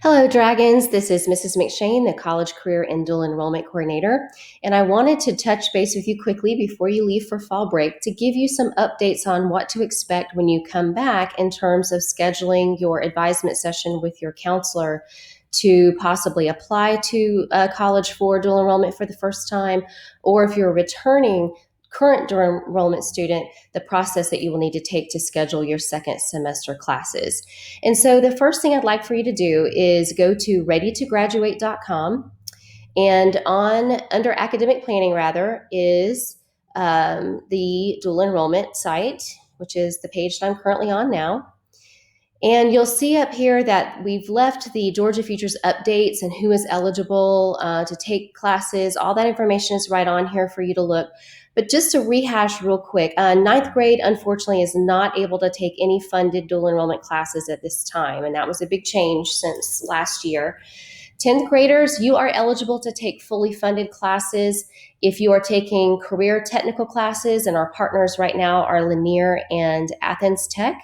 Hello, Dragons. This is Mrs. McShane, the College Career and Dual Enrollment Coordinator. And I wanted to touch base with you quickly before you leave for fall break to give you some updates on what to expect when you come back in terms of scheduling your advisement session with your counselor to possibly apply to college for dual enrollment for the first time, or if you're a returning current dual enrollment student, the process that you will need to take to schedule your second semester classes. And so the first thing I'd like for you to do is go to readytograduate.com, and on under academic planning rather is the dual enrollment site, which is the page that I'm currently on now. And you'll see up here that we've left the Georgia Futures updates and who is eligible to take classes. All that information is right on here for you to look. But just to rehash real quick, ninth grade, unfortunately, is not able to take any funded dual enrollment classes at this time. And that was a big change since last year. 10th graders, you are eligible to take fully funded classes if you are taking career technical classes, and our partners right now are Lanier and Athens Tech.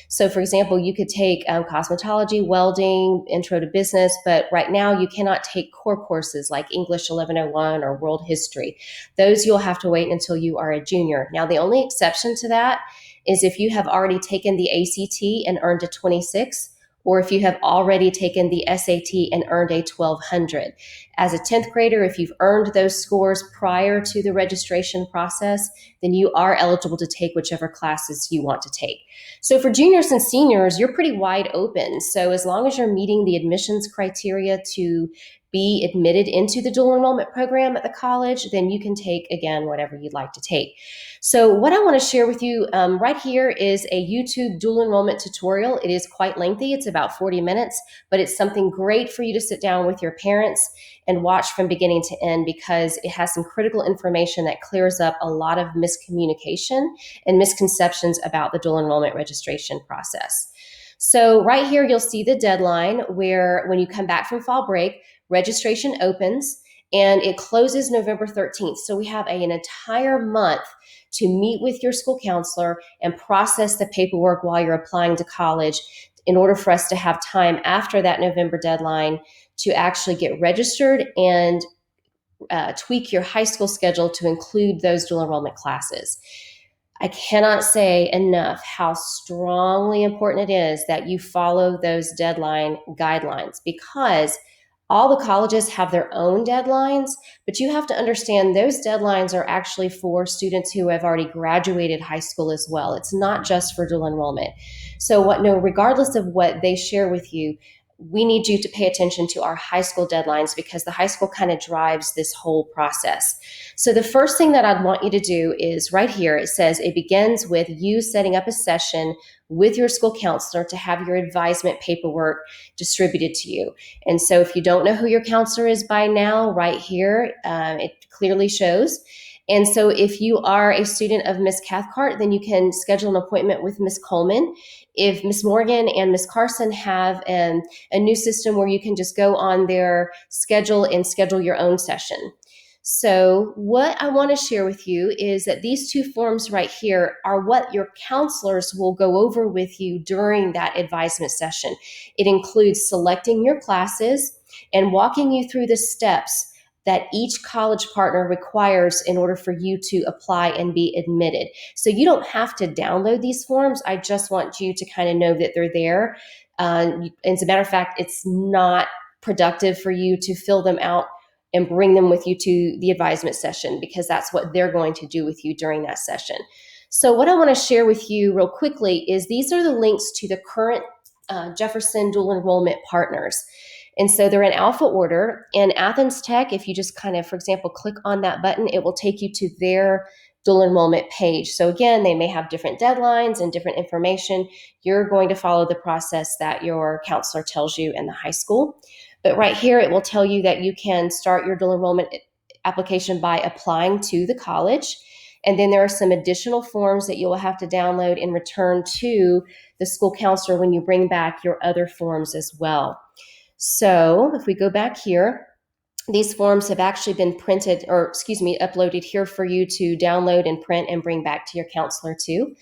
So, for example, you could take cosmetology, welding, intro to business, but right now you cannot take core courses like English 1101 or world history. Those you'll have to wait until you are a junior. Now, the only exception to that is if you have already taken the ACT and earned a 26, or if you have already taken the SAT and earned a 1200. As a 10th grader, if you've earned those scores prior to the registration process, then you are eligible to take whichever classes you want to take. So for juniors and seniors, you're pretty wide open. So as long as you're meeting the admissions criteria to be admitted into the dual enrollment program at the college, then you can take, again, whatever you'd like to take. So what I want to share with you right here is a YouTube dual enrollment tutorial. It is quite lengthy. It's about 40 minutes, but it's something great for you to sit down with your parents and watch from beginning to end, because it has some critical information that clears up a lot of miscommunication and misconceptions about the dual enrollment registration process. So right here, you'll see the deadline where when you come back from fall break, registration opens and it closes November 13th. So we have an entire month to meet with your school counselor and process the paperwork while you're applying to college in order for us to have time after that November deadline to actually get registered and tweak your high school schedule to include those dual enrollment classes. I cannot say enough how strongly important it is that you follow those deadline guidelines, because all the colleges have their own deadlines, but you have to understand those deadlines are actually for students who have already graduated high school as well. It's not just for dual enrollment. So regardless of what they share with you, we need you to pay attention to our high school deadlines, because the high school kind of drives this whole process. So the first thing that I'd want you to do is right here, it says it begins with you setting up a session with your school counselor to have your advisement paperwork distributed to you. And so if you don't know who your counselor is by now, right here, it clearly shows. And so if you are a student of Miss Cathcart, then you can schedule an appointment with Miss Coleman. If Miss Morgan and Miss Carson have a new system where you can just go on their schedule and schedule your own session. So what I want to share with you is that these two forms right here are what your counselors will go over with you during that advisement session. It includes selecting your classes and walking you through the steps that each college partner requires in order for you to apply and be admitted. So you don't have to download these forms. I just want you to kind of know that they're there. As a matter of fact, it's not productive for you to fill them out and bring them with you to the advisement session, because that's what they're going to do with you during that session. So what I want to share with you real quickly is these are the links to the current Jefferson dual enrollment partners. And so they're in alpha order. And Athens Tech, if you just kind of, for example, click on that button, it will take you to their dual enrollment page. So again, they may have different deadlines and different information. You're going to follow the process that your counselor tells you in the high school. But right here, it will tell you that you can start your dual enrollment application by applying to the college. And then there are some additional forms that you will have to download and return to the school counselor when you bring back your other forms as well. So if we go back here, these forms have actually been uploaded here for you to download and print and bring back to your counselor too.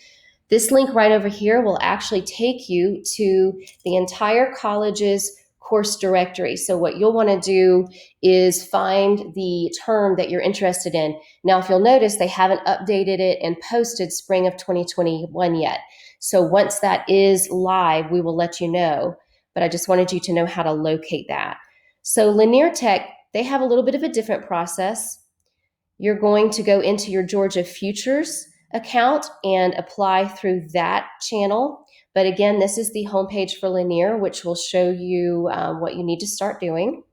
This link right over here will actually take you to the entire college's course directory. So what you'll want to do is find the term that you're interested in. Now, if you'll notice, they haven't updated it and posted spring of 2021 yet. So once that is live, we will let you know. But I just wanted you to know how to locate that. So Lanier Tech, they have a little bit of a different process. You're going to go into your Georgia Futures account and apply through that channel. But again, this is the homepage for Lanier, which will show you what you need to start doing.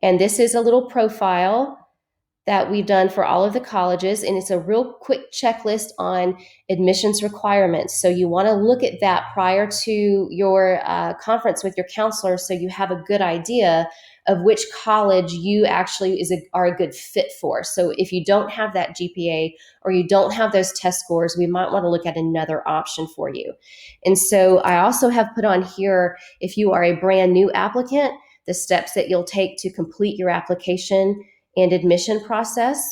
And this is a little profile that we've done for all of the colleges, and it's a real quick checklist on admissions requirements. So you want to look at that prior to your conference with your counselor, so you have a good idea of which college you actually are a good fit for. So if you don't have that GPA or you don't have those test scores, we might want to look at another option for you. And so I also have put on here, if you are a brand new applicant, the steps that you'll take to complete your application and admission process.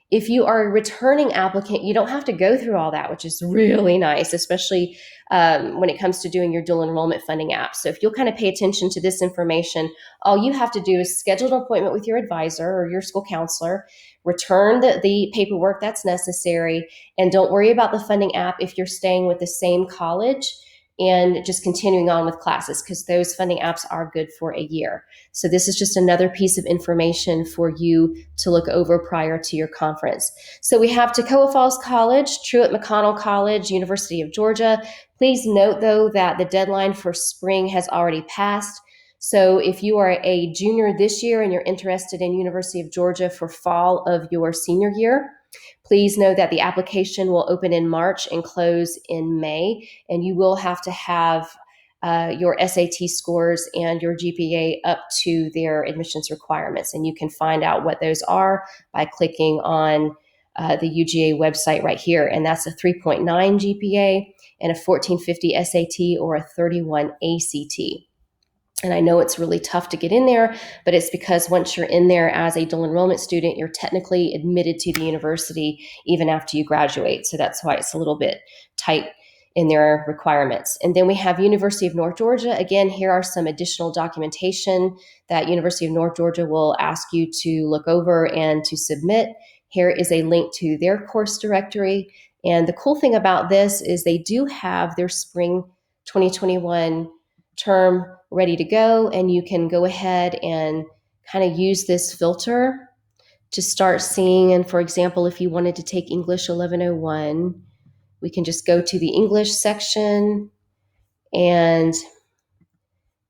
If you are a returning applicant, you don't have to go through all that, which is really nice, especially when it comes to doing your dual enrollment funding app. So if you'll kind of pay attention to this information, all you have to do is schedule an appointment with your advisor or your school counselor, return the paperwork that's necessary, and don't worry about the funding app if you're staying with the same college and just continuing on with classes, because those funding apps are good for a year. So this is just another piece of information for you to look over prior to your conference. So we have Toccoa Falls College, Truett McConnell College, University of Georgia. Please note, though, that the deadline for spring has already passed. So if you are a junior this year and you're interested in University of Georgia for fall of your senior year, please know that the application will open in March and close in May, and you will have to have your SAT scores and your GPA up to their admissions requirements. And you can find out what those are by clicking on the UGA website right here. And that's a 3.9 GPA and a 1450 SAT or a 31 ACT. And I know it's really tough to get in there, but it's because once you're in there as a dual enrollment student, you're technically admitted to the university even after you graduate. So that's why it's a little bit tight in their requirements. And then we have University of North Georgia. Again, here are some additional documentation that University of North Georgia will ask you to look over and to submit. Here is a link to their course directory. And the cool thing about this is they do have their spring 2021 term ready to go, and you can go ahead and kind of use this filter to start seeing. And for example, if you wanted to take English 1101, we can just go to the English section and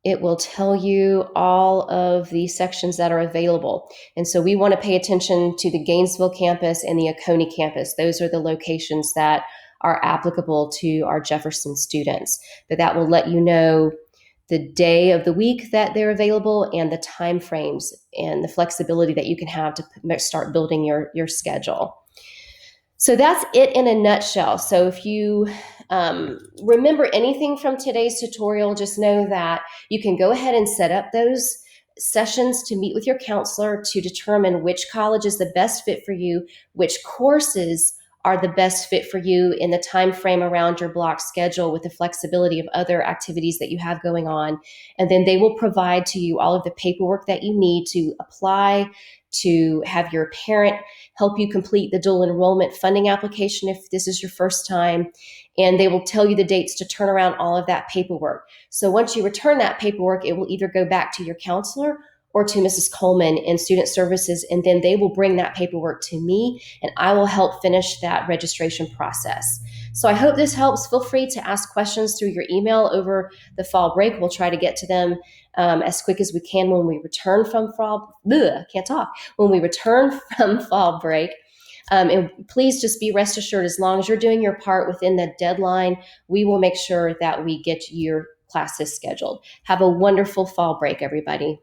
it will tell you all of the sections that are available. And so we want to pay attention to the Gainesville campus and the Oconee campus. Those are the locations that are applicable to our Jefferson students. But that will let you know the day of the week that they're available and the time frames and the flexibility that you can have to start building your schedule. So that's it in a nutshell. So if you remember anything from today's tutorial, just know that you can go ahead and set up those sessions to meet with your counselor to determine which college is the best fit for you, which courses are the best fit for you in the time frame around your block schedule with the flexibility of other activities that you have going on. And then they will provide to you all of the paperwork that you need to apply, to have your parent help you complete the dual enrollment funding application if this is your first time. And they will tell you the dates to turn around all of that paperwork. So once you return that paperwork, it will either go back to your counselor or to Mrs. Coleman in Student Services, and then they will bring that paperwork to me, and I will help finish that registration process. So I hope this helps. Feel free to ask questions through your email over the fall break. We'll try to get to them as quick as we can when we return from when we return from fall break. And please just be rest assured, as long as you're doing your part within the deadline, we will make sure that we get your classes scheduled. Have a wonderful fall break, everybody.